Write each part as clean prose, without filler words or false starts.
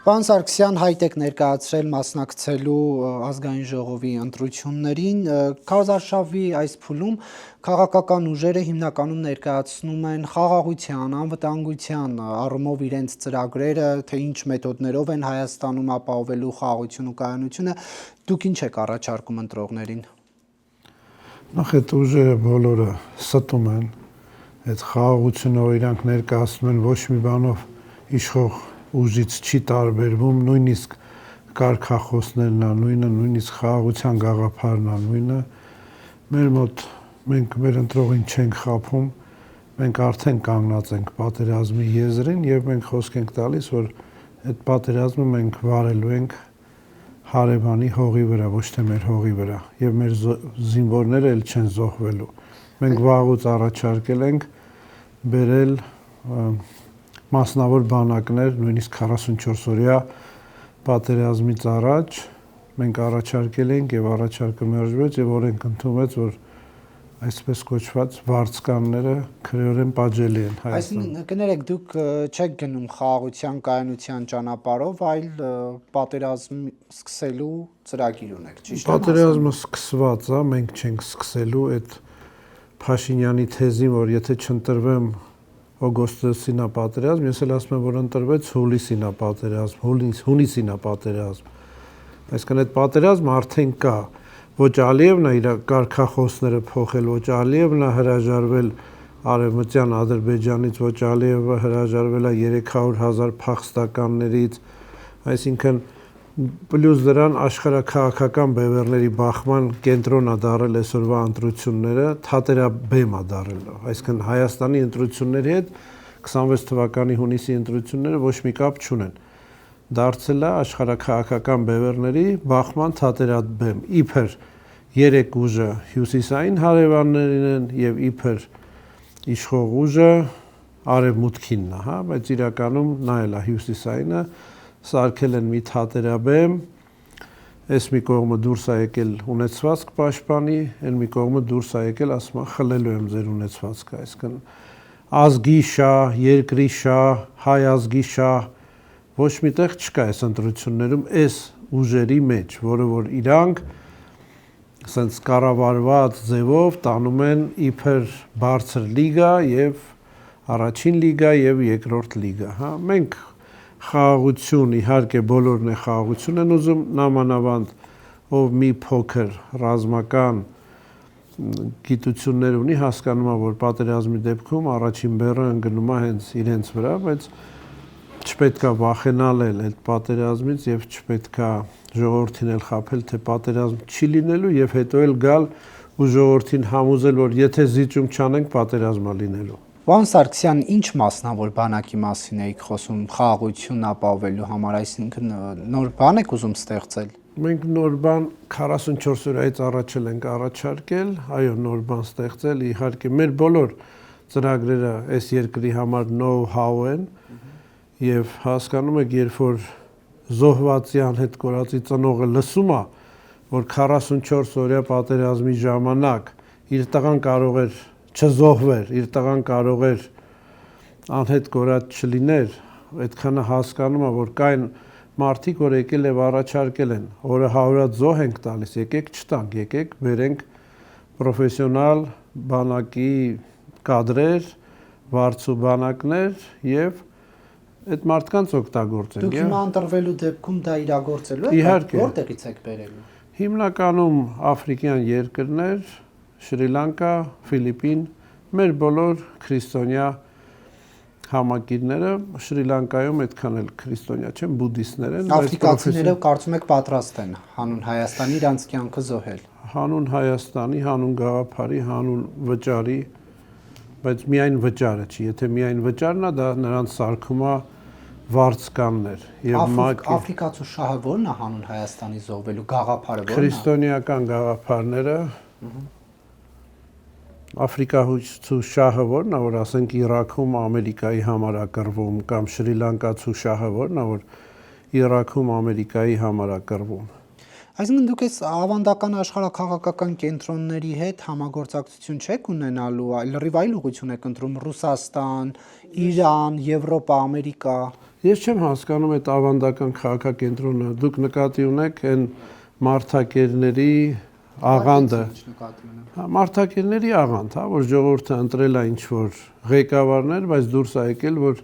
Պարոն Սարգսյան հայտ եք ներկայացրել մասնակցելու ազգային ժողովի ընտրություններին, քարոզարշավի այս փուլում քաղաքական ուժերը հիմնականում ներկայացնում են խաղաղության, անվտանգության առումով իրենց ծրագրերը, թե ինչ մեթոդներով են Հայաստանում ապահովելու խաղաղություն ու կայունությունը, դուք ինչ եք առաջարկում ընտրողներին։ Նախ այդ ուժերը բոլորը ստում են այդ խաղաղությունը, որ իրանք ներկայացնում են, ոչ մի բանով իշխող ուժից չի տարբերվում, նույնիսկ կարգախոսներն է նույնը, նույնիսկ խաղաղության գաղափարն է նույնը։ Մեր մոտ մենք մեր ընտրողին չենք խաբում, մենք արդեն կանգնած ենք պատերազմի եզրին եւ մենք խոսք ենք տալիս, որ այդ պատերազմը մենք վարելու ենք հարևանի հողի վրա, ոչ թե մեր հողի վրա, եւ մեր զինվորները էլ չեն զոհվելու։ Մենք վաղուց առաջարկել ենք բերել մասնավոր բանակներ, նույնիսկ 44-օրյա պատերազմից առաջ մենք առաջարկել ենք եւ առաջարկը մերժվեց եւ օրենք ընդունվեց, որ այսպես կոչված վարձկանները քրեորեն պատժելի են Հայաստանում։ Այսինքն կներեք, դուք չեք գնում խաղաղության, կայունության ճանապարհով, այլ պատերազմ սկսելու ծրագիր ունեք, ճիշտ է։ Պատերազմը սկսված է, մենք չենք սկսելու այդ Փաշինյանի թեզին, որ եթե չընտրվեմ օգոստոսին է պատերազմ, ես էլ ասում եմ, որ ընտրվեց հուլիսին է պատերազմ, հունիսին է պատերազմ։ Այսինքն այդ պատերազմը արդեն կա։ Ոչ Ալիևն է իր կարգախոսները փոխել, ոչ Ալիևն է հրաժարվել Արևմտյան Ադրբեջանից, ոչ Ալիևը հրաժարվել է 300,000 փախստականներից, այսինքն պլյուս դրան աշխարհաքաղաքական բևեռների բախման կենտրոն է դարել այսօրվա ընտրությունները, թատերաբեմ է դարել, այսինքն Հայաստանի ընտրությունների հետ 26 թվականի հունիսի ընտրությունները ոչ մի կապ չունեն։ Դարձել է աշխարհաքաղաքական բևեռների բախման թատերաբեմ, իբր երեք ուժը հյուսիսային հարևաններին են եւ իբր իշխող ուժը արևմուտքինն է, հա, բայց իրականում նա էլ է հյուսիսայինը, սարքել են մի թատերաբեմ, այս մի կողմը դուրս է եկել ունեցվածք պաշտպանի, այն մի կողմը դուրս է եկել, ասում է խլելու եմ ձեր ունեցվածքը, այսինքն ազգի շահ, երկրի շահ, հայ ազգի շահ ոչ միտեղ չկա այս ընտրություններում այս ուժերի մեջ, որը որ իրանք ասենց կառավարված ձևով տանում են իբր բարձր լիգա եւ առաջին լիգա եւ երկրորդ լիգա, հա, մենք խաղաղություն, իհարկե բոլորն է խաղաղություն են ուզում, նամանավանդ ով մի փոքր ռազմական գիտություններ ունի, հասկանում է, որ պատերազմի դեպքում առաջին բեռը ընկնում է հենց իրենց վրա, բայց չպետք է վախենալ այդ պատերազմից եւ չպետք է ժողովրդին էլ խաբել, թե պատերազմ չի լինելու եւ հետո էլ գալ ու ժողովրդին համոզել, որ եթե զիջում չանենք, պատերազմ է լինելու։ Պարոն Սարգսյան, ինչ մասնավոր բանակի մասին եք խոսում խաղաղությունն ապահովելու համար, այսինքն նոր բան եք ուզում ստեղծել։ Մենք նոր բան 44 օրից առաջ ենք առաջարկել, այո, նոր բան ստեղծել, իհարկե մեր բոլոր ծրագրերը այս երկրի համար know-how են եւ հասկանում եք, երբ որ զոհվածի անհետ կորածի ծնողը լսում է, որ 44 օրյա պատերազմի ժամանակ իր տղան կարող էր չզոհվեր, իր տղան կարող էր անհետ կորած չլիներ, այդքանը հասկանում է, որ կային մարդիկ, որ եկել եւ առաջարկել են, օրը 100 զոհ ենք տալիս, եկեք չտանք, եկեք բերենք պրոֆեսիոնալ բանակի կադրեր, վարձու բանակներ եւ այդ մարդկանց օգտագործենք։ Դուք հիմա ընտրվելու դեպքում դա իրագործելու եք, որտեղից եք բերելու։ Հիմնականում աֆրիկյան երկրներ, Շրի Լանկա, Ֆիլիպին, մեր բոլոր քրիստոնյա համակիրները, Շրի Լանկայում այդքան էլ քրիստոնյա չեն, բուդդիստներ են։ Աֆրիկացիները կարծում եք պատրաստ են հանուն Հայաստանի իրանց կյանքը զոհել։ Հանուն Հայաստանի, հանուն գաղափարի, հանուն վճարի, բայց միայն վճարը չի, եթե միայն վճարն է, դա նրանց սարքում է վարձկաններ եւ Աֆրիկացու շահը ո՞րն է հանուն Հայաստանի զոհվելու գաղափարը ո՞րն է։ Քրիստոնեական գաղափարները Աֆրիկացու շահը ո՞րն է, որ ասենք Իրաքում Ամերիկայի համար է կռվում, կամ Շրի Լանկացու շահը ո՞րն է, որ Իրաքում Ամերիկայի համար է կռվում։ Այսինքն դուք այս ավանդական աշխարհաքաղաքական կենտրոնների հետ համագործակցություն չեք ունենալու, այլ լրիվ այլ ուղղություն եք ընտրում՝ Ռուսաստան, Իրան, Եվրոպա, Ամերիկա։ Ես չեմ հասկանում այդ ավանդական քաղաքակենտրոնը։ Դուք նկատի ունեք այն մարդակերների աղանդը։ Մարդակերների աղանդ, հա, որ ժողովուրդը ընտրել է ինչ-որ ղեկավարներ, բայց դուրս է եկել, որ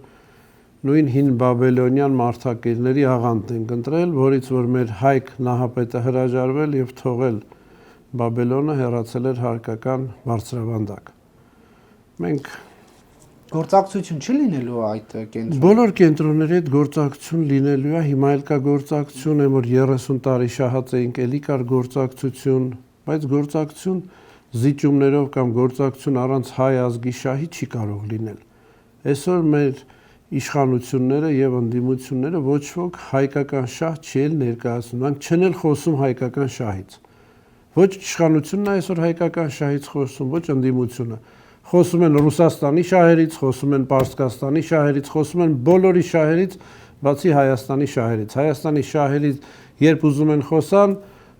նույն հին բաբելոնյան մարդակերների աղանդն ենք ընտրել, որից որ մեր հայք նահապետը հրաժարվել եւ թողել Բաբելոնը, հեռացել էր հարկական բարձրավանդակ։ Մենք Գործակցություն չի լինելու այդ կենտրոնում։ բոլոր կենտրոնների հետ գործակցություն լինելու է, հիմա էլ կա գործակցություն, այն որ 30 տարի շահած էինք, էլի կար գործակցություն, բայց գործակցություն զիջումներով կամ գործակցություն առանց հայ ազգի շահի չի կարող լինել։ Այսօր մեր իշխանությունները եւ ընդդիմությունները ոչ ոք հայկական շահ չի էլ ներկայացնում, նրանք չեն էլ խոսում հայկական շահից։ Ոչ իշխանությունն է այսօր հայկական շահից խոսում, ոչ ընդդիմությունը։ Խոսում են Ռուսաստանի շահերից, խոսում են Պարսկաստանի շահերից, խոսում են բոլորի շահերից, բացի Հայաստանի շահերից։ Հայաստանի շահերից երբ ուզում են խոսան,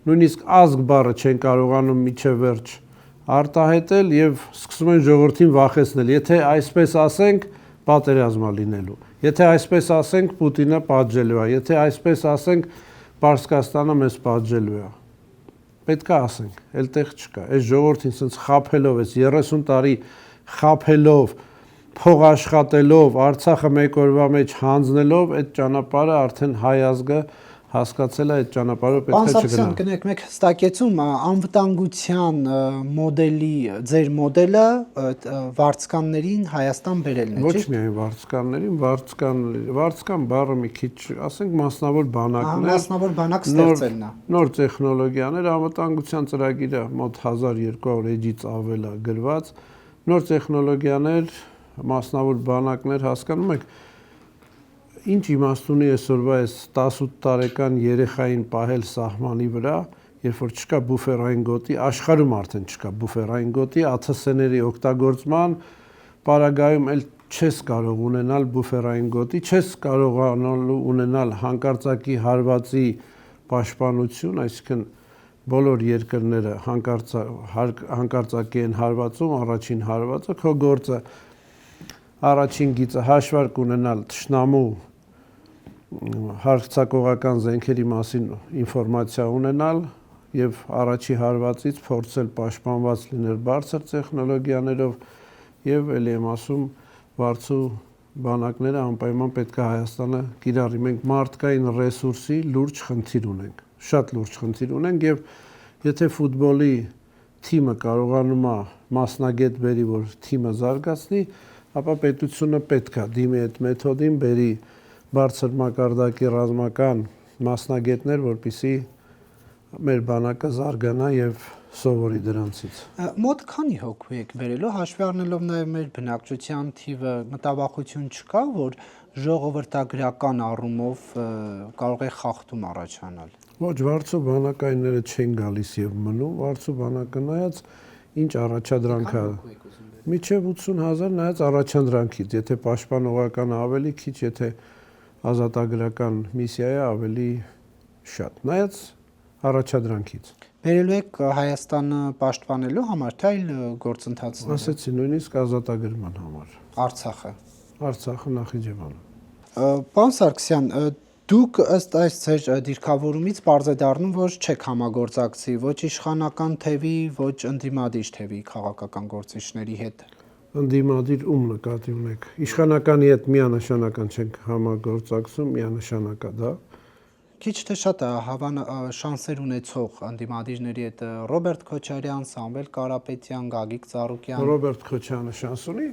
նույնիսկ ազգ բառը չեն կարողանում միջև վերջ արտահայտել եւ սկսում են ժողովրդին վախեցնել։ Եթե այսպես ասենք, պատերազմ է լինելու։ Եթե այսպես ասենք, Պուտինը պատժելու է։ Եթե այսպես ասենք, Պարսկաստանը մեզ պատժելու է։ Պետք է ասենք, էլ տեղ չկա։ Այս ժողովրդին սենց խափելով, այս 30 տարի խափելով, փող աշխատելով, Արցախը մեկ օրվա մեջ հանձնելով, այդ ճանապարհը արդեն հայ ազգը հասկացել է, այդ ճանապարհով պետք է չգնա։ Կներեք, մեկ հստակեցում, անվտանգության մոդելի, ձեր մոդելը վարձկաններին Հայաստան բերելն է, Ոչ միայն վարձկաններին, վարձկան բառը մի քիչ, ասենք մասնավոր բանակներ, մասնավոր բանակ ստեղծելն է։ նոր տեխնոլոգիաներ, անվտանգության ծրագիրը մոտ 1200 էջից ավել է գրված, նոր տեխնոլոգիաներ, մասնավոր բանակներ, հասկանում եք, ինչ իմաստ ունի այսօրվա այս 18 տարեկան երեխային պահել սահմանի վրա, երբ որ չկա բուֆերային գոտի, աշխարհում արդեն չկա բուֆերային գոտի, ԱԹՍ-ների օգտագործման պարագայում էլ չես կարող ունենալ բուֆերային գոտի, չես կարողանալ ունենալ հանկարծակի հարվածի պաշտպանություն, այսինքն բոլոր երկրները հանկարծակի են հարվածում, առաջին հարվածը, քո գործը առաջին գիծը հաշվարկ ունենալ թշնամու հարձակողական զենքերի մասին ինֆորմացիա ունենալ եւ առաջի հարվածից փորձել պաշտպանված լինել բարձր տեխնոլոգիաներով եւ ելի եմ ասում վարձու բանակները անպայման պետք է Հայաստանը կիրառի։ Մենք մարդկային ռեսուրսի լուրջ խնդիր ունենք, շատ լուրջ խնդիր ունենք եւ եթե ֆուտբոլի թիմը կարողանում է մասնագետ բերի, որ թիմը զարգացնի, ապա պետությունը պետք է դիմի այդ մեթոդին, բերի բարձր մակարդակի ռազմական մասնագետներ, որպեսզի մեր բանակը զարգանա եւ սովորի դրանցից։ Մոտ քանի հոգու եք բերելու, հաշվի առնելով նաեւ մեր բնակչության թիվը, մտավախություն չկա, որ ժողովրդագրական առումով կարող է խախտում առաջանալ։ Ոչ, վարձու բանակայինները չեն գալիս եւ մնում, վարձու բանակը նայած ինչ առաջադրանք է։ Միջև 80,000 նայած առաջադրանքից, եթե պաշտպանողական ավելի քիչ, եթե ազատագրական միսիա է ավելի շատ, նայած առաջադրանքից։ Բերելու եք Հայաստանը պաշտպանելու համար, թե այլ գործընթացներ։ Ասեցի, նույնիսկ ազատագրման համար։ Արցախը, Նախիջևանը։ Պարոն Սարգսյան, դուք ըստ այս ձեր դիրքավորումից պարզ է դառնում, որ չեք համագործակցի ոչ իշխանական թևի, ոչ ընդդիմադիր թևի քաղաքական գործիչների հետ։ Ընդդիմադիր ում նկատի ունեք։ Իշխանականի հետ միանշանական չենք համագործակցում, միանշանակ է դա։ Քիչ թե շատ շանսեր ունեցող ընդդիմադիրների հետ Ռոբերտ Քոչարյան, Սամվել Կարապետյան, Գագիկ Ծառուկյան։ Ռոբերտ Քոչյանը շանս ունի։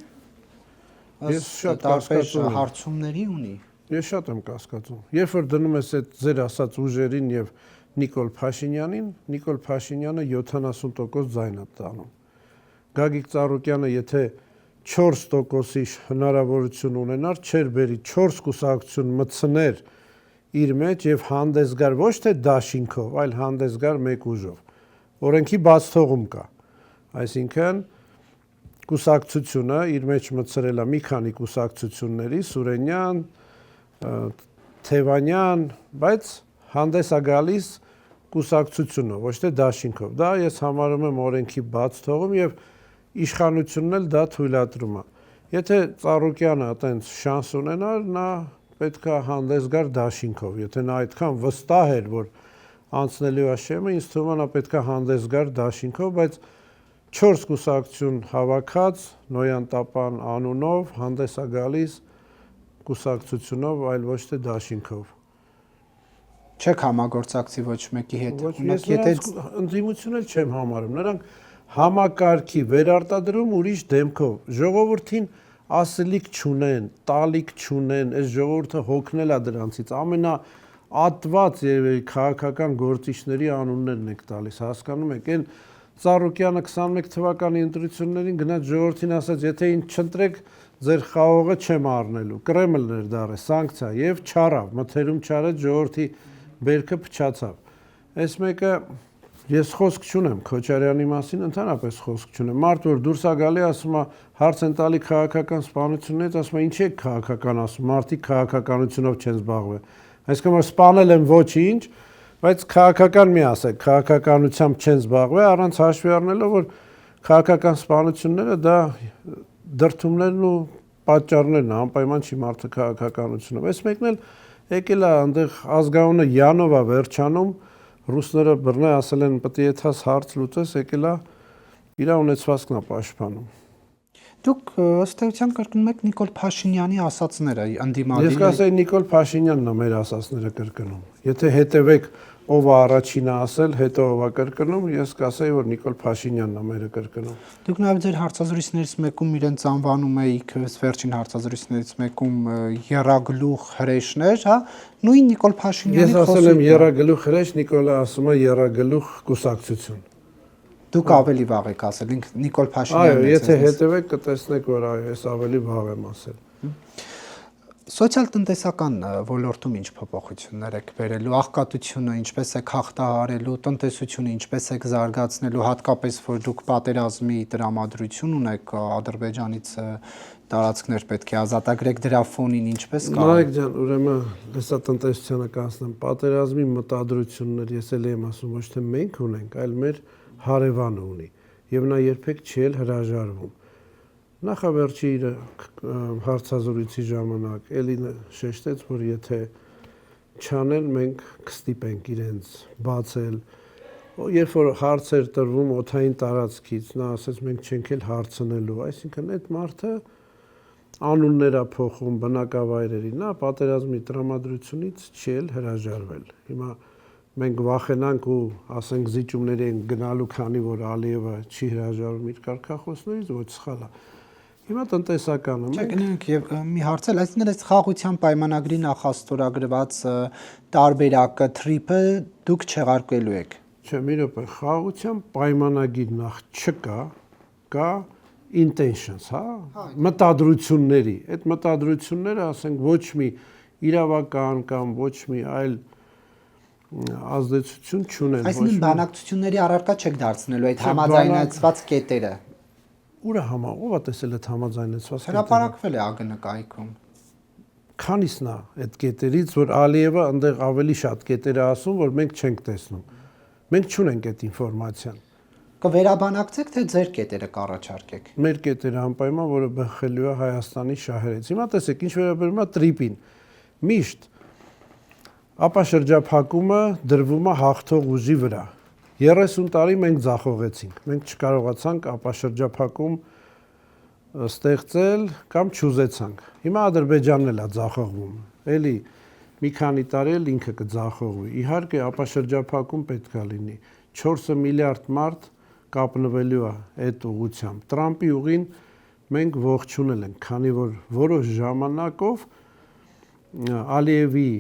Ես շատ տարբեր հարցումների ունի։ Ես շատ եմ կասկածում։ Երբ որ դնում ես այդ ձեր ասած ուժերին եւ Նիկոլ Փաշինյանին, Նիկոլ Փաշինյանը 70% ձայն է տանում։ Գագիկ Ծառուկյանը եթե 4%-ի հնարավորություն ունենար, չէր բերի 4 կուսակցություն մտցներ իր մեջ եւ հանդես գար ոչ թե դաշինքով, այլ հանդես գար մեկ ուժով։ Օրենքի բաց թողում կա։ Այսինքն կուսակցությունը իր մեջ մտցրել է մի քանի կուսակցությունների, Սուրենյան, Թևանյան, բայց հանդես է գալիս կուսակցությունը, ոչ թե դաշինքով։ Դա ես համարում եմ օրենքի բաց թողում եւ իշխանությունն էլ դա թույլատրում է։ Եթե Ծառուկյանը այտենց շանս ունենար, նա պետք է հանդես գար դաշինքով։ Եթե նա այդքան վստահ էր, որ անցնելու է շեմը, ինձ թվում է նա պետք է հանդես գար դաշինքով, բայց 4 կուսակցություն հավաքած Նոյան Տապան անունով հանդես է գալիս կուսակցությունով, այլ ոչ թե դաշինքով։ Չեք համագործակցի ոչ մեկի հետ։ Ես նրանց ընդդիմություն էլ չեմ համարում, նրանք համակարգի վերարտադրում ուրիշ դեմքով, ժողովրդին ասելիք չունեն, տալիք չունեն, այս ժողովուրդը հոգնել է դրանցից, ամենաատված երևի քաղաքական գործիչների անուններն եք տալիս, հասկանում եք, այն Ծառուկյանը 21 թվականի ընտրություններին գնաց ժողովրդին ասաց, եթե ինձ չընտրեք, ձեր խաղողը չեմ առնելու, Կրեմլն էր դարը, սանկցիա եւ չարավ, մթերում չարեց ժողովրդի բերքը փչացավ։ Այս մեկը ես խոսք չունեմ Քոչարյանի մասին, ընդհանրապես խոսք չունեմ։ Մարդ որ դուրս է գալի, ասում է հարց են տալի քաղաքական սպանություններից, ասում է ինչ է քաղաքական, ասում մարդիկ քաղաքականությունով չեն զբաղվել։ Այսինքն որ սպանել են ոչինչ, բայց քաղաքական մի ասեք, քաղաքականությամբ չեն զբաղվել, առանց հաշվի առնելով որ քաղաքական սպանությունները դա դրդումներն ու պատճառներն են, անպայման չի մարդը քաղաքականությունով։ Այս մեկն էլ եկել է այնտեղ ազգանունը Յանովա վերջանում, ռուսները բռնե ասել են պետք է եթաս հարց լուծես, եկել է իր ունեցվածքն է պաշտպանում։ Դուք ըստ էության կրկնում եք Նիկոլ Փաշինյանի ասածները ընդդիմադիր։ Ես կասեի Նիկոլ Փաշինյանն է մեր ասածները կրկնում։ Եթե հետևեք ով է առաջինը ասել, հետո ով է կրկնում, ես կասեի որ Նիկոլ Փաշինյանն է մերը կրկնում։ Դուք նաև ձեր հարցազրույցներից մեկում իրենց անվանում էիք վերջին հարցազրույցներից մեկում եռագլուխ հրեշներ, հա, նույն Նիկոլ Փաշինյանի Ես ասել եմ եռագլուխ հրեշ, Նիկոլը ասում է եռագլուխ կուսակցություն։ Դուք ավելի վաղ եք ասել, Նիկոլ Փաշինյանն Այո, եթե հետևեք կտեսնեք որ այո, ես ավելի վաղ եմ ասել։ Սոցիալ-տնտեսական ոլորտում ինչ փոփոխություններ եք բերելու, աղքատությունը ինչպես եք հաղթահարելու, տնտեսությունը ինչպես եք զարգացնելու, հատկապես որ դուք պատերազմի տրամադրություն ունեք, Ադրբեջանից տարածքներ պետք է ազատագրեք, դրա ֆոնին ինչպես կարող։ Նարեկ ջան, ուրեմն հեսա տնտեսությանը կանցնեմ, պատերազմի մտադրություններ ես էլ եմ ասում, ոչ թե մենք ունենք, այլ մեր հարևանը ունի, եւ նա երբեք չի հրաժարվում։ Նախավերջի իր հարցազրույցի ժամանակ Էլինը շեշտեց, որ եթե չանեն, մենք կստիպենք իրենց բացել։ Երբ որ հարցեր տրվում օթային տարածքից, նա ասաց մենք չենք էլ հարցնելու, այսինքն այդ մարդը անուններ է փոխում բնակավայրերի, նա պատերազմի տրամադրությունից չի էլ հրաժարվել։ Հիմա մենք վախենանք ու ասենք զիջումների են գնալու, քանի որ Ալիևը չի հրաժարվում իր կարգախոսներից, ոչ սխալ է։ Հիմա տնտեսականը։ Չէ, գնանք եւ մի հարց էլ, այսինքն այս խաղաղության պայմանագրի նախաստորագրված տարբերակը TRIP-ը դուք չեղարկելու եք։ Չէ, մի րոպե, խաղաղության պայմանագիր նախ չկա, կա intentions, հա, մտադրությունների։ Այդ մտադրությունները, ասենք, ոչ մի իրավական կամ ոչ մի այլ ազդեցություն չունեն։ Այսինքն բանակցությունների առարկա չեք դարձնելու այդ համաձայնեցված կետերը։ Ուրա ով է տեսել այդ համաձայնեցված կետերը։ Հրապարակվել է ԱԳՆ կայքում։ Քանիսն է այդ կետերից, որ Ալիևը այնտեղ ավելի շատ կետեր է ասում, որ մենք չենք տեսնում։ Մենք չունենք այդ ինֆորմացիան։ Կվերաբանակցեք, թե ձեր կետերը կառաջարկեք։ Մեր կետերը անպայման, որը բխելու է Հայաստանի շահերից։ Հիմա տեսեք, ինչ վերաբերում է TRIP-ին։ Միշտ ապա շրջափակումը դրվում է հաղթող ուժի վրա։ 30 տարի մենք ձախողեցինք։ Մենք չկարողացանք ապա շրջափակում ստեղծել կամ չուզեցանք։ Հիմա Ադրբեջանն էլ է ձախողվում։ Էլի մի քանի տարի էլ ինքը կձախողվի։ Իհարկե, ապա շրջափակում պետք է լինի։ 4 միլիարդ մարդ կապնվելու է այդ ուղղությամբ։ Տրամպի ուղին մենք ողջունել ենք, քանի որ որոշ ժամանակով Ալիևի,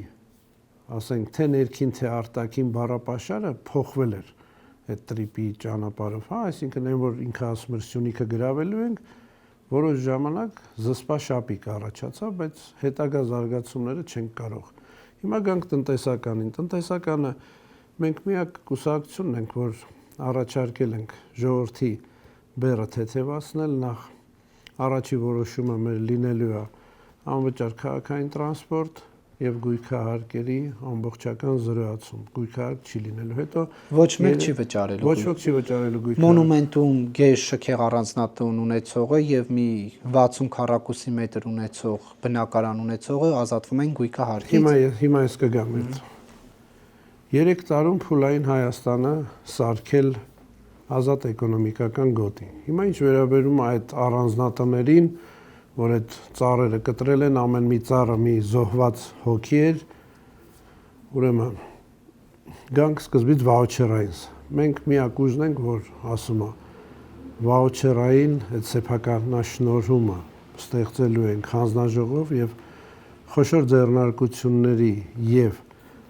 ասենք, թե ներքին, թե արտաքին բառապաշարը փոխվել էր այդ TRIP-ի ճանապարհով, հա, այսինքն այն որ ինքը ասում էր Սյունիքը գրավելու ենք, որոշ ժամանակ զսպա շապիկ առաջացավ, բայց հետագա զարգացումները չենք կարող։ Հիմա գանք տնտեսականին։ Տնտեսականը մենք միակ կուսակցությունն ենք, որ առաջարկել ենք ժողովրդի բեռը թեթևացնել, նախ առաջի որոշումը մեր լինելու է անվճար քաղաքային տրանսպորտ, եւ գույքահարկերի ամբողջական զրոյացում։ Գույքահարկ չի լինելու։ Հետո ոչ մեկ չի վճարելու։ Ոչ ոք չի վճարելու գույքահարկ։ Մոնումենտում գեշ շքեղ առանձնատուն ունեցողը եւ մի 60 քառակուսի մետր ունեցող բնակարան ունեցողը ազատվում են գույքահարկից։ Հիմա ես կգամ այդ 3 տարում փուլային Հայաստանը սարքել ազատ էկոնոմիկական գոտի։ Հիմա ինչ վերաբերում է այդ առանձնատներին, որ այդ ծառերը կտրել են, ամեն մի ծառը մի զոհված հոգի էր, ուրեմն գանք սկզբից վաուչերային։ Մենք միակ ուժն ենք, որ ասում է վաուչերային այդ սեփականաշնորհումը ստեղծելու ենք հանձնաժողով եւ խոշոր ձեռնարկությունների եւ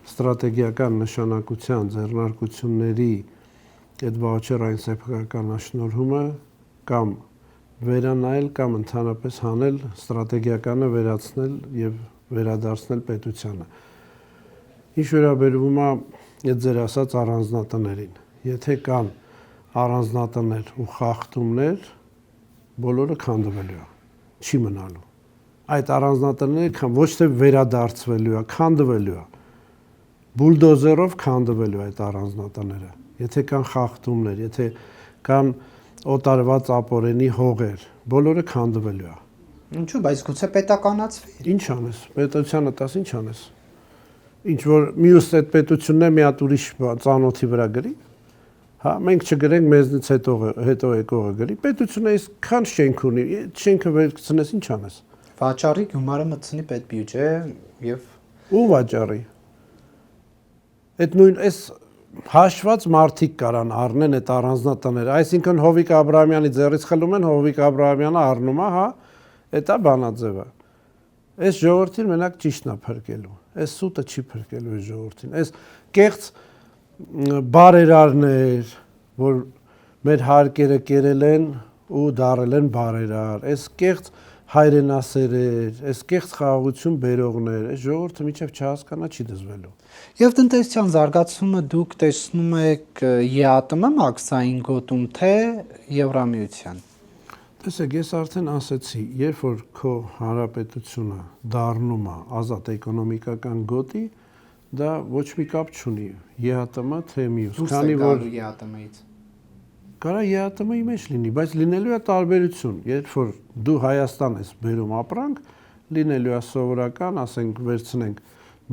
ստրատեգիական նշանակության ձեռնարկությունների այդ վաուչերային սեփականաշնորհումը կամ վերանայել կամ ընդհանրապես հանել, ստրատեգիականը վերացնել եւ վերադարձնել պետությանը։ Ինչ վերաբերվում է այդ ձեր ասած առանձնատներին, եթե կան առանձնատներ ու խախտումներ, բոլորը քանդվելու է, չի մնալու։ Այդ առանձնատները ոչ թե վերադարձվելու է, քանդվելու է։ Բուլդոզերով քանդվելու այդ առանձնատները։ Եթե կան խախտումներ, եթե կան օտարված ապօրինի հողեր, բոլորը քանդվելու է։ Ինչու՞, բայց գուցե պետականացվի։ Ինչ անես։ Պետությանը տաս ինչ անես։ Ինչ որ մյուս այդ պետությունն է մի հատ ուրիշ ծանոթի վրա գրի։ Հա, մենք չգրենք մեզնից հետո եկողը գրի։ Պետությունը այսքան շենք ունի, շենքը վերցնես ինչ անես։ Վաճառի գումարը մտցնի պետբյուջե եւ ու վաճառի։ Այդ նույն այս հաշված մարդիկ կարան առնեն այդ առանձնատները, այսինքն Հովիկ Աբրահամյանի ձեռից խլում են, Հովիկ Աբրահամյանը առնում է, հա, դա բանաձև է։ Այս ժողովրդին մենակ ճիշտն է փրկելու։ Այս սուտը չի փրկելու այս ժողովրդին։ Այս կեղծ բարերարներ, որ մեր հարկերը կերել են ու դարել են բարերար, այս կեղծ հայրենասերեր, այս կեղծ խաղաղություն բերողներ, այս ժողովուրդը միջև չհասկանա չի դզվելու։ Եվ տնտեսության զարգացումը դուք տեսնում եք ԵԱՏՄ մաքսային գոտում, թե Եվրամիության։ Տեսեք, ես արդեն ասացի, երբ որ քո հանրապետությունը դառնում է ազատ էկոնոմիկական գոտի, դա ոչ մի կապ չունի ԵԱՏՄ թե մյուս, քանի որ ԵԱՏՄ-ից կարա ԵԱՏՄ-ի մեջ լինի, բայց լինելու է տարբերություն, երբ որ դու Հայաստան ես բերում ապրանք, լինելու է սովորական, ասենք վերցնենք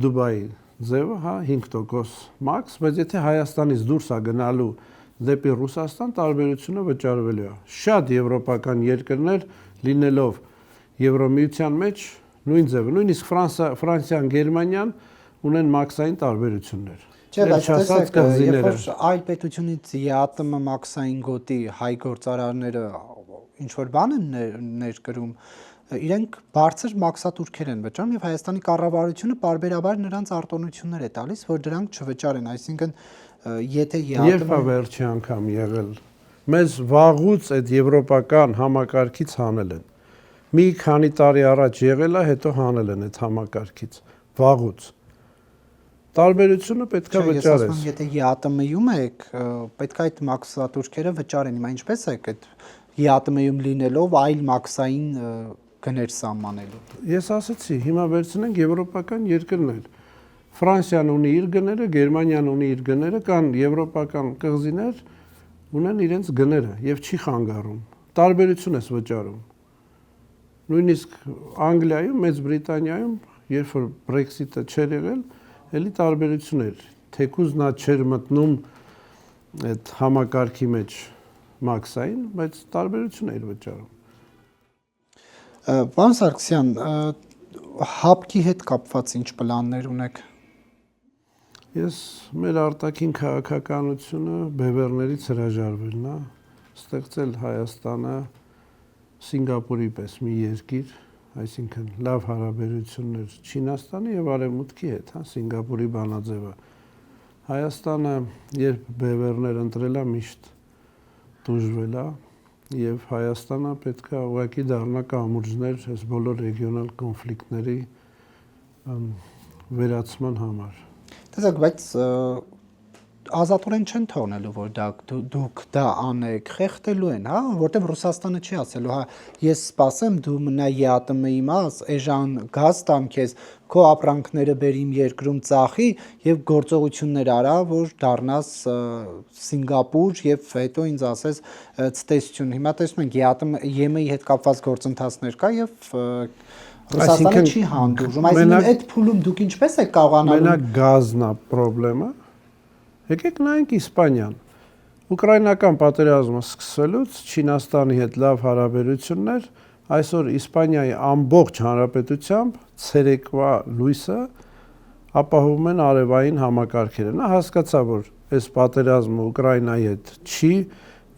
Դուբայի ձևը, հա, 5% մաքս, բայց եթե Հայաստանից դուրս է գնալու դեպի Ռուսաստան, տարբերությունը վճարվելու է։ Շատ եվրոպական երկրներ լինելով Եվրոմիության մեջ նույն ձևը, նույնիսկ Ֆրանսիան, Գերմանիան ունեն մաքսային տարբերություններ։ Չէ, բայց տեսեք, երբ որ այլ պետությունից ԵԱՏՄ մաքսային գոտի հայ գործարարները ինչ որ բան են ներկրում, իրենք բարձր մաքսատուրքեր են վճարում եւ Հայաստանի կառավարությունը պարբերաբար նրանց արտոնություններ է տալիս, որ դրանք չվճարեն, այսինքն եթե երբ է վերջի անգամ եղել, մեզ վաղուց այդ եվրոպական համակարգից հանել են։ Մի քանի տարի առաջ եղել է, հետո հանել են այդ համակարգից, վաղուց։ Տարբերությունը պետք է վճարես։ Եթե ԵԱՏՄ-ում եք, պետք է այդ մաքսատուրքերը վճարեն։ Հիմա ինչպես է այդ ԵԱՏՄ-ում լինելով այլ մաքսային գներ սահմանելու։ Ես ասացի, հիմա վերցնենք եվրոպական երկրներ։ Ֆրանսիան ունի իր գները, Գերմանիան ունի իր գները, կան եվրոպական կղզիներ ունեն իրենց գները եւ չի խանգարում։ Տարբերություն ես վճարում։ Նույնիսկ Անգլիայում, Մեծ Բրիտանիայում, երբ որ Brexit-ը չէր եղել, էլի տարբերություն էր։ Թեկուզ նա չէր մտնում այդ համակարգի մեջ մաքսային, բայց տարբերություն էր վճարում։ Պարոն Սարգսյան, հապկի հետ կապված ինչ պլաններ ունեք։ Ես մեր արտաքին քաղաքականությունը բևեռներից հրաժարվելն է, ստեղծել Հայաստանը Սինգապուրի պես մի երկիր, այսինքն լավ հարաբերություններ Չինաստանի եւ Արևմուտքի հետ, հա, Սինգապուրի բանաձևը։ Հայաստանը երբ բևեռներ ընտրել է, միշտ դժվել է եւ Հայաստանը պետք է ուղղակի դառնա կամուրջներ այս բոլոր ռեգիոնալ կոնֆլիկտների վերացման համար։ Տեսեք, բայց ազատորեն չեն թողնելու, որ դուք դա անեք, խեղդելու են, հա, որտեվ Ռուսաստանը չի ասելու, հա, ես սպասեմ դու մնա ԵԱՏՄ-ի մաս, էժան գազ տամ քեզ, քո ապրանքները բեր իմ երկրում ծախի եւ գործողություններ արա, որ դառնաս Սինգապուր եւ հետո ինձ ասես ցտեսություն։ Հիմա տեսնում ենք ԵԱՏՄ-ի հետ կապված գործընթացներ կա եւ Ռուսաստանը չի հանդուրժում, այսինքն այդ փուլում դուք ինչպես եք կարողանալու։ Մենակ գազն է խնդրեմը։ Եկեք նայենք Իսպանիան։ Ուկրաինական պատերազմը սկսվելուց Չինաստանի հետ լավ հարաբերություններ, այսօր Իսպանիայի ամբողջ հանրապետությամբ ցերեկվա լույսը ապահովում են արևային համակարգերը։ Նա հասկացա, որ այս պատերազմը Ուկրաինայի հետ չի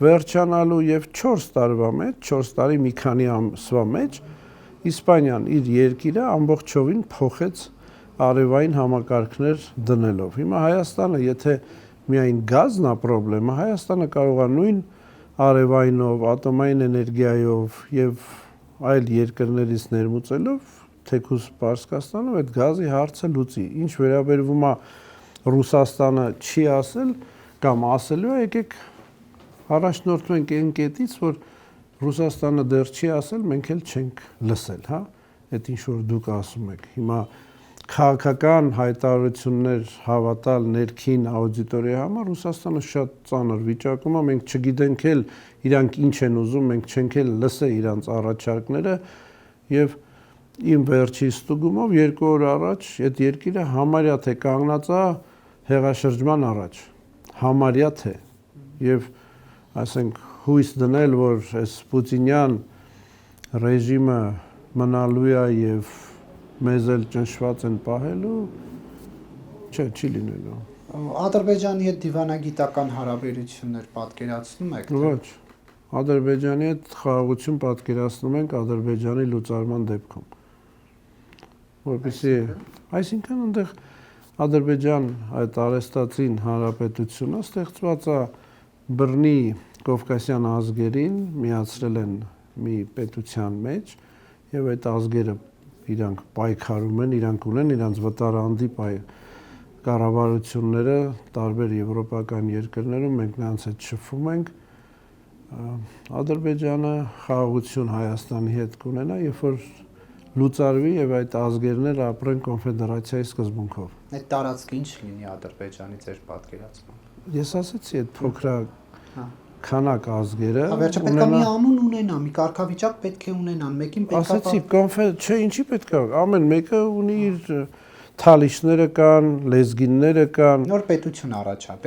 վերջանալու եւ 4 տարվա մեջ, 4 տարի մի քանի ամսվա մեջ Իսպանիան իր երկիրը ամբողջովին փոխեց արևային համակարգներ դնելով։ Հիմա Հայաստանը, եթե միայն գազն է խնդրեմը, Հայաստանը կարող է նույն արևայինով, ատոմային էներգիայով եւ այլ երկրներից ներմուծելով թեկուզ Պարսկաստանում այդ գազի հարցը լուծի։ Ինչ վերաբերվում է Ռուսաստանը չի ասել կամ ասելու է, եկեք առաջնորդվենք այն կետից, որ Ռուսաստանը դեռ չի ասել, մենք էլ չենք լսել, հա, այդ ինչ որ դուք ասում եք։ Հիմա քաղաքական հայտարարություններ հավատալ ներքին աուդիտորիայի համար Ռուսաստանը շատ ծանր վիճակում է, մենք չգիտենք էլ իրանք ինչ են ուզում, մենք չենք էլ լսել իրանց առաջարկները եւ իմ վերջի ստուգումով 2 օր առաջ այդ երկիրը համարյա թե կանգնած է հեղաշրջման առաջ, համարյա թե եւ ասենք հույս դնել, որ այս պուտինյան ռեժիմը մնալու է եւ մեզ էլ ճնշված են պահելու, չի լինելու։ Ադրբեջանի հետ դիվանագիտական հարաբերություններ պատկերացնում եք։ Ոչ։ Ադրբեջանի հետ խաղաղություն պատկերացնում ենք Ադրբեջանի լուծարման դեպքում։ Որպեսզի, այսինքն այնտեղ Ադրբեջան այդ արեստացին հանրապետությունը ստեղծված է բռնի կովկասյան ազգերին միացրել են մի պետության մեջ եւ այդ ազգերը իրանք պայքարում են, իրանք ունեն իրանց վտարանդի կառավարությունները տարբեր եվրոպական երկրներում, մենք նրանց հետ շփվում ենք։ Ադրբեջանը խաղաղություն Հայաստանի հետ կունենա, երբ որ լուծարվի եւ այդ ազգերն էլ ապրեն կոնֆեդերացիայի սկզբունքով։ Այդ տարածքը ինչ լինի Ադրբեջանի ձեր պատկերացմամբ։ Ես ասացի այդ փոքրակ քանակ ազգերը Վերջը պետք է մի անուն ունենա, մի կարգավիճակ պետք է ունենան, մեկին պետք է ասացի չէ, ինչի պետք է, ամեն մեկը ունի իր թալիշները կան, լեզգինները կան, նոր պետություն առաջա,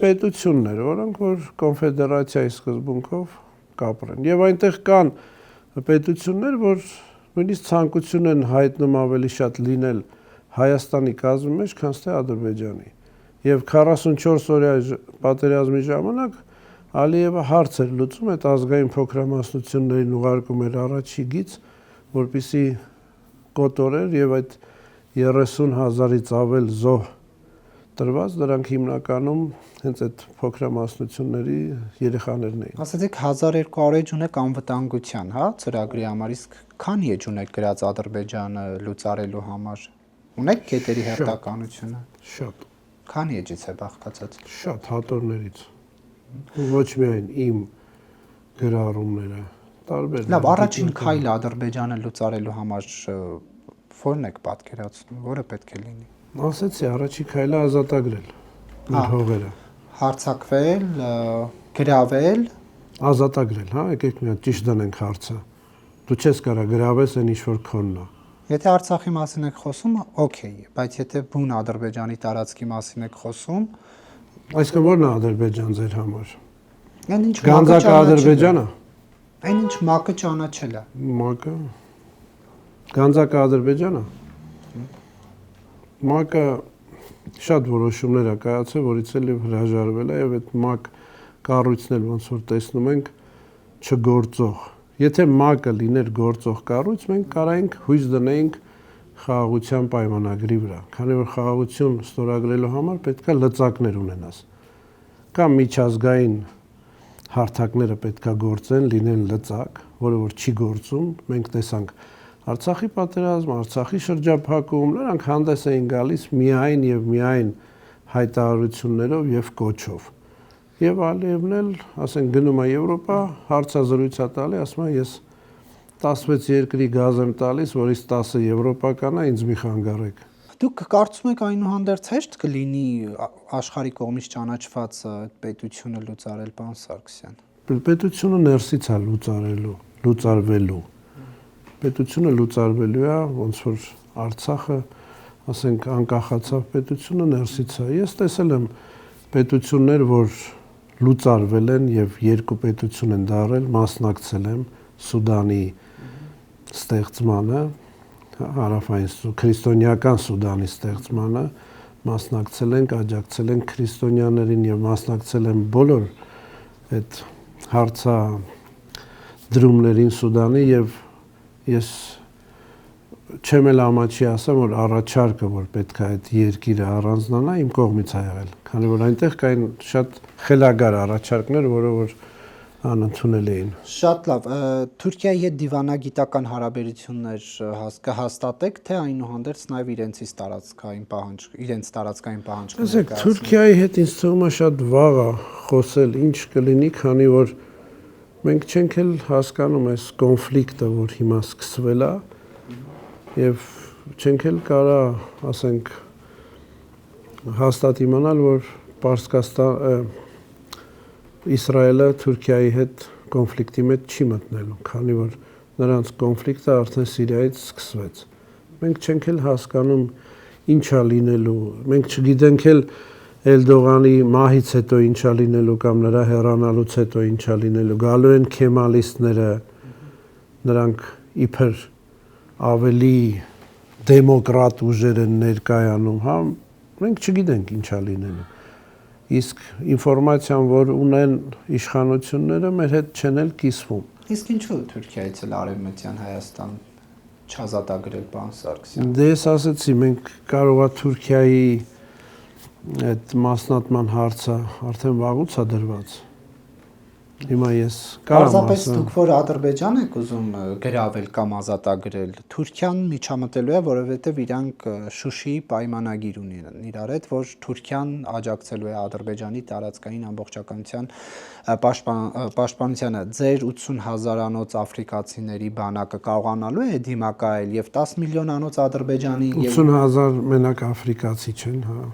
պետություններ, որոնք որ կոնֆեդերացիայի սկզբունքով կապրեն։ Եվ այնտեղ կան պետություններ, որ նույնիսկ ցանկություն են հայտնում ավելի շատ լինել Հայաստանի կազմի մեջ, քան թե Ադրբեջանի։ Եվ 44 օրյա պատերազմի ժամանակ Ալիևը հարց էր լուծում այդ ազգային փոքրամասնություններին ուղարկում էր առաջի գից, որպեսզի կոտորեր եւ այդ 30,000-ից ավել զոհ տրված, դրանք հիմնականում հենց այդ փոքրամասնությունների երեխաներն էին։ Ասացիք 1200 էջ ունեք անվտանգության, հա, ծրագրի համար, իսկ քանի էջ ունեք գրած Ադրբեջանը լուծարելու համար։ Ունեք կետերի հերթականությունը։ Շատ։ Քանի էջից է բաղկացած։ Շատ հատորներից։ Ոչ միայն իմ գրառումները, տարբեր։ Լավ, առաջին քայլը Ադրբեջանը լուծարելու համար ո՞րն եք պատկերացնում, որը պետք է լինի։ Ասեցի, առաջին քայլը ազատագրել մեր հողերը։ Հարձակվել, գրավել, ազատագրել, հա, եկեք մի հատ ճիշտ դնենք հարցը։ Դու չես կարա գրավես այն ինչ որ քոնն է։ Եթե Արցախի մասին եք խոսում, օքեյ է, բայց եթե բուն Ադրբեջանի տարածքի մասին եք խոսում, այսինքն ո՞րն է Ադրբեջան ձեր համար։ Այն ինչ Գանձակը Ադրբեջանը։ Այն ինչ ՄԱԿ-ը ճանաչել է։ ՄԱԿ-ը Գանձակը Ադրբեջանը։ ՄԱԿ-ը շատ որոշումներ է կայացել, որից էլ հրաժարվել է եւ այդ ՄԱԿ կառույցն էլ ոնց որ տեսնում ենք չգործող։ Եթե ՄԱԿ-ը լիներ գործող կառույց, մենք կարայինք հույս դնեինք խաղաղության պայմանագրի վրա, քանի որ խաղաղություն ստորագրելու համար պետք է լծակներ ունենաս։ Կամ միջազգային հարթակները պետք է գործեն, լինեն լծակ, որը որ չի գործում, մենք տեսանք Արցախի պատերազմ, Արցախի շրջափակում, նրանք հանդես էին գալիս միայն եւ միայն հայտարարություններով եւ կոչով։ Եվ Ալիևն էլ, ասենք, գնում է Եվրոպա, հարցազրույց է տալի, ասում է ես 16 երկրի գազ եմ տալիս, որից 10-ը եվրոպական է, ինձ մի խանգարեք։ Դուք կարծում եք այնուհանդերձ հեշտ կլինի աշխարհի կողմից ճանաչված այդ պետությունը լուծարել, պարոն Սարգսյան։ Պետությունը ներսից է լուծարվելու։ Պետությունը լուծարվելու է, ոնց որ Արցախը, ասենք, անկախացավ պետությունը ներսից է։ Ես տեսել եմ պետություններ, որ լուծարվել են եւ երկու պետություն են դարել, մասնակցել եմ Սուդանի ստեղծմանը, հարավային քրիստոնեական Սուդանի ստեղծմանը, մասնակցել ենք, աջակցել ենք քրիստոնյաներին եւ մասնակցել եմ բոլոր այդ հարցա դրումներին Սուդանի եւ ես չեմ էլ ամաչի ասեմ, որ առաջարկը, որ պետք է այդ երկիրը առանձնանա, իմ կողմից է եղել, քանի որ այնտեղ կային շատ խելագար առաջարկներ, որը որ անընդունել էին։ Շատ լավ, Թուրքիայի հետ դիվանագիտական հարաբերություններ կհաստատեք, թե այնուհանդերձ նաև իրենց տարածքային պահանջները։ Ասեք, Թուրքիայի հետ ինձ թվում է շատ վաղ է խոսել ինչ կլինի, քանի որ մենք չենք էլ հասկանում այս կոնֆլիկտը, որ հիմա սկսվել է, եւ չենք էլ կարա, ասենք, հաստատ իմանալ, որ Պարսկաստան Իսրայելը Թուրքիայի հետ կոնֆլիկտի մեջ չի մտնելու, քանի որ նրանց կոնֆլիկտը արդեն Սիրիայից սկսվեց։ Մենք չենք էլ հասկանում ինչա լինելու, մենք չգիտենք էլ Էլդողանի մահից հետո ինչա լինելու կամ նրա հեռանալուց հետո ինչա լինելու։ Գալու են քեմալիստները, նրանք իբր ավելի դեմոկրատ ուժեր են ներկայանում, հա, մենք չգիտենք ինչա լինելու։ Իսկ ինֆորմացիան, որ ունեն իշխանությունները, մեր հետ չեն էլ կիսվում։ Իսկ ինչու Թուրքիայից էլ Արևմտյան Հայաստան չազատագրել, պարոն Սարգսյան։ Դե ես ասացի, մենք կարող է Թուրքիայի այդ մասնատման հարցը արդեն վաղուց է դրված։ Հիմա ես Պարզապես դուք որ Ադրբեջան եք ուզում գրավել կամ ազատագրել, Թուրքիան միջամտելու է, որովհետև իրանք Շուշիի պայմանագիր ունեն իրար հետ, որ Թուրքիան աջակցելու է Ադրբեջանի տարածքային ամբողջականության պաշտպանությանը։ Ձեր 80,000-անոց աֆրիկացիների բանակը կարողանալու է դիմակայել եւ 10 միլիոնանոց Ադրբեջանի 80,000 մենակ աֆրիկացի չեն, հա։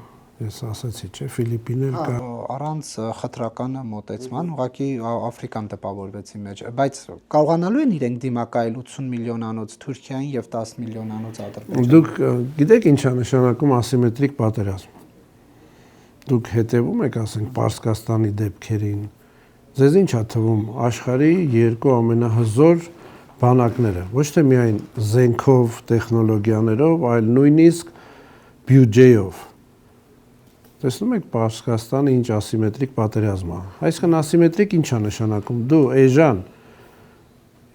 Ես ասացի, չէ, Ֆիլիպիներ կա։ Առանց խտրական մոտեցման, ուղղակի Աֆրիկան տպավորվեցի մեջ, բայց կարողանալու են իրենք դիմակայել 80 միլիոնանոց Թուրքիային եւ 10 միլիոնանոց Ադրբեջանին։ Դուք գիտեք ինչա նշանակում ասիմետրիկ պատերազմ։ Դուք հետևում եք, ասենք, Պարսկաստանի դեպքերին։ Ձեզ ինչ է թվում աշխարհի երկու ամենահզոր բանակները, ոչ թե միայն զենքով, տեխնոլոգիաներով, այլ նույնիսկ բյուջեով։ Տեսնում եք Պարսկաստանը ինչ ասիմետրիկ պատերազմ է։ Այսինքն ասիմետրիկ ինչ է նշանակում։ Դու էժան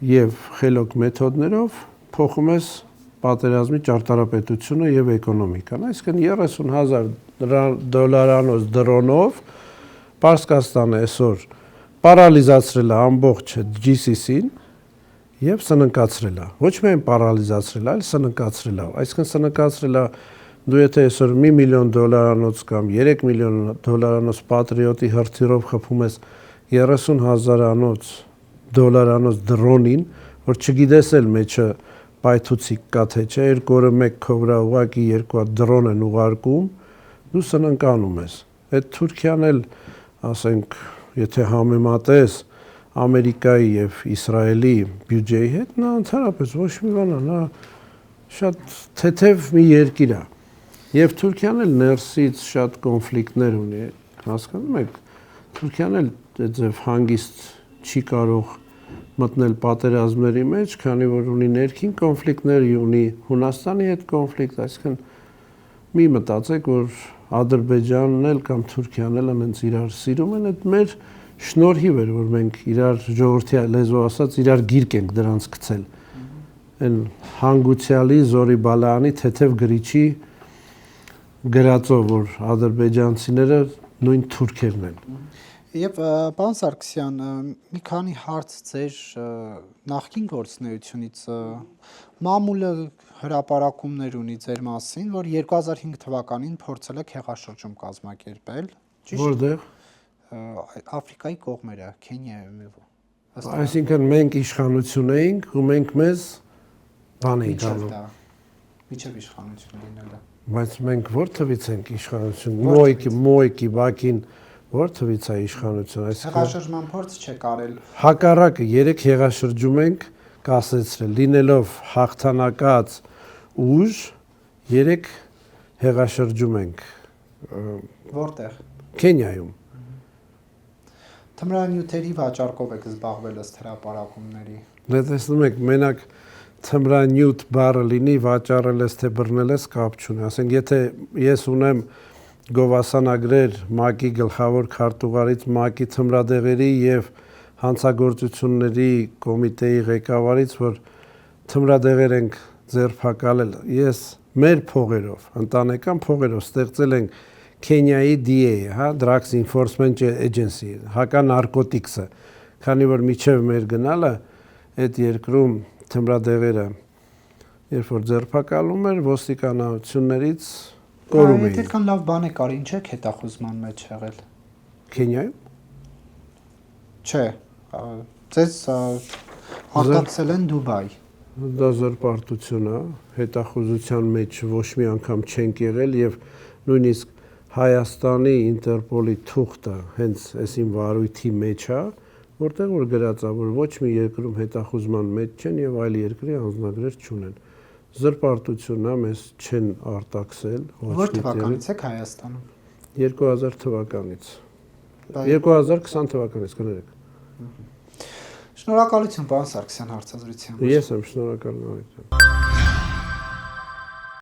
եւ խելոք մեթոդներով փոխում ես պատերազմի ճարտարապետությունը եւ էկոնոմիկան։ Այսինքն 30,000 դոլարանոց դրոնով Պարսկաստանը այսօր պարալիզացրել է ամբողջ GCC-ին եւ սննկացրել է։ Ոչ միայն պարալիզացրել, այլ սննկացրել է։ Այսինքն սննկացրել է դու եթե այսօր $1 միլիոն կամ 3 միլիոն դոլարանոց պատրիոտի հրթիռով խփում ես 30,000-անոց դոլարանոց դրոնին, որ չգիտես էլ մեջը պայթուցիկ կա թե չէ, երկու օրը մեկ քո վրա ուղակի երկու հատ դրոն են ուղարկում, դու սնանկանում ես։ Այդ Թուրքիան էլ, ասենք, եթե համեմատես Ամերիկայի եւ Իսրայելի բյուջեի հետ, նա ընդհանրապես ոչ մի բան է, նա շատ թեթև մի երկիր է։ Եվ Թուրքիան էլ ներսից շատ կոնֆլիկտներ ունի, հասկանում եք, Թուրքիան էլ այդպես հանգիստ չի կարող մտնել պատերազմների մեջ, քանի որ ունի ներքին կոնֆլիկտներ, ունի Հունաստանի հետ կոնֆլիկտ, այսինքն մի մտածեք, որ Ադրբեջանն էլ կամ Թուրքիան էլ այնց իրար սիրում են, այդ մեր շնորհիվ էր, որ մենք իրար ժողովրդի լեզվով ասած իրար գիրք ենք դրանց գցել։ Այն հանգուցյալի Զորի Բալայանի թեթև գրիչի գրածով, որ ադրբեջանցիները նույն թուրքերն են։ Եվ պարոն Սարգսյան, մի քանի հարց ձեր նախկին գործունեությունից մամուլը հրապարակումներ ունի ձեր մասին, որ 2005 թվականին փորձել եք հեղաշրջում կազմակերպել, ճիշտ։ Որտեղ։ Աֆրիկայի կողմերը, Քենիայում եւ։ Այսինքն մենք իշխանություն էինք ու մենք մեզ բան էինք անում։ Միջև իշխանություն լինելը։ Բայց մենք որ թվից ենք իշխանություն։ Մոյկի բակին որ թվից է իշխանություն, այսինքն հեղաշրջման փորձ չեք արել։ Հակառակը 3 հեղաշրջում ենք կասեցրել, լինելով հաղթանակած ուժ 3 հեղաշրջում ենք։ Որտեղ։ Քենիայում։ Թմրանյութերի վաճառքով եք զբաղվել ըստ հրապարակումների։ Դե տեսնում եք, մենակ թմրանյութ բառը լինի, վաճառել ես թե բռնել ես կապ չունի։ Ասենք, եթե ես ունեմ գովասանագրեր ՄԱԿ-ի գլխավոր քարտուղարից, ՄԱԿ-ի թմրադեղերի եւ հանցագործությունների կոմիտեի ղեկավարից, որ թմրադեղեր ենք ձերբակալել, ես մեր փողերով, ընտանեկան փողերով ստեղծել ենք Քենիայի DA, հա, Drugs Enforcement Agency, հականարկոտիկսը, քանի որ միջև մեր գնալը այդ երկրում թմրադեղերը երբ որ ձերբակալում էր ոստիկանություններից կորում էին։ Այդքան լավ բան եք արի, ինչ եք հետախուզման մեջ եղել։ Քենիայում։ Չէ, ձեզ արտաքսել են Դուբայ։ Դա զրպարտություն է, հետախուզության մեջ ոչ մի անգամ չենք եղել եւ նույնիսկ Հայաստանի Ինտերպոլի թուղթը հենց այսին վարույթի մեջ է, որտեղ որ գրած է, որ ոչ մի երկրում հետախուզման մեջ չեն եւ այլ երկրի անձնագրեր չունեն։ Զրպարտությունն է, մեզ չեն արտաքսել։ Որ թվականից եք Հայաստանում։ 2000 թվականից։ 2020 թվականից կներեք։ Շնորհակալություն, պարոն Սարգսյան, հարցազրույցի համար։ Ես եմ շնորհակալ։